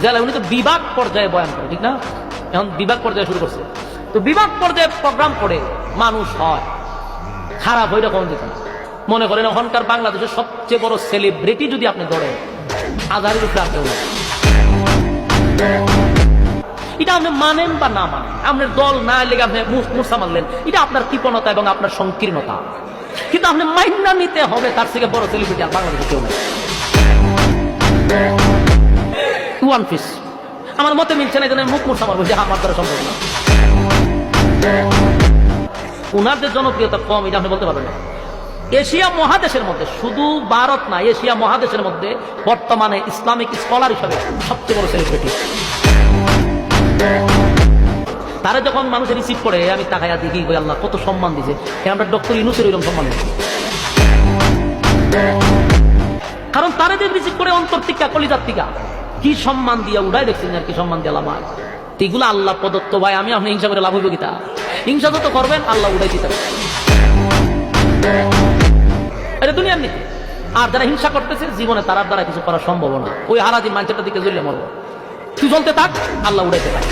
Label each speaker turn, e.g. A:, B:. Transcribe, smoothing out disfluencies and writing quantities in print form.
A: জেলায় উনি তো বিভাগ পর্যায়ে বয়ান করে, ঠিক না? এখন বিভাগ পর্যায়ে শুরু করছে, তো বিভাগ পর্যায়ে প্রোগ্রাম করে মানুষ হয় খারাপ হয়ে কখন যেত না। মনে করেন ওখানকার বাংলাদেশের সবচেয়ে বড় সেলিব্রিটি যদি আপনি ধরেন, আজহারের উপরে আপনি এটা আপনি মানেন বা না মানেন, আপনার দল না লেগে আপনি মুসা মানলেন, এটা আপনার কৃপণতা এবং আপনার সংকীর্ণতা, কিন্তু আপনি মাইন্না নিতে হবে তার থেকে বড় সেলিব্রিটি আর বাংলাদেশে কেউ নেই। ওয়ান পিস আমার মতে মিলছে না, এখানে মুখ মুসা মারবো, যে আমার দ্বারা সম্ভব না। উনার যে জনপ্রিয়তা কম এটা আপনি বলতে পারবেন না। এশিয়া মহাদেশের মধ্যে, শুধু ভারত না, এশিয়া মহাদেশের মধ্যে বর্তমানে ইসলামিক স্কলার হিসাবে সবচেয়ে বড় সেলিব্রিটি। তারা যখন মানুষের রিসিভ করে, আমি তাকাইয়া দেখি বই আল্লাহ কত সম্মান দিছে, আমরা ডক্টর ইউনূসের এরকম সম্মান দিচ্ছি। কারণ তারা যে রিসিভ করে অন্তর টিকা কলিজার টিকা কি সম্মান দিয়া উড়াই দেখছেন, আর কি সম্মান দিয়ে আমার এগুলো আল্লাহ প্রদত্ত। ভাই আমি আপনি হিংসা করে লাভ হইব কিতা? হিংসা যত করবেন আল্লাহ উড়াই দিতে, এটা দুনিয়ার নীতি। আর যারা হিংসা করতেছে জীবনে তার দ্বারা কিছু করা সম্ভব না। ওই হারাদিন মানুষটার দিকে জ্বললে মরবো, তুই জ্বলতে থাক, আল্লাহ উড়াইতে থাক।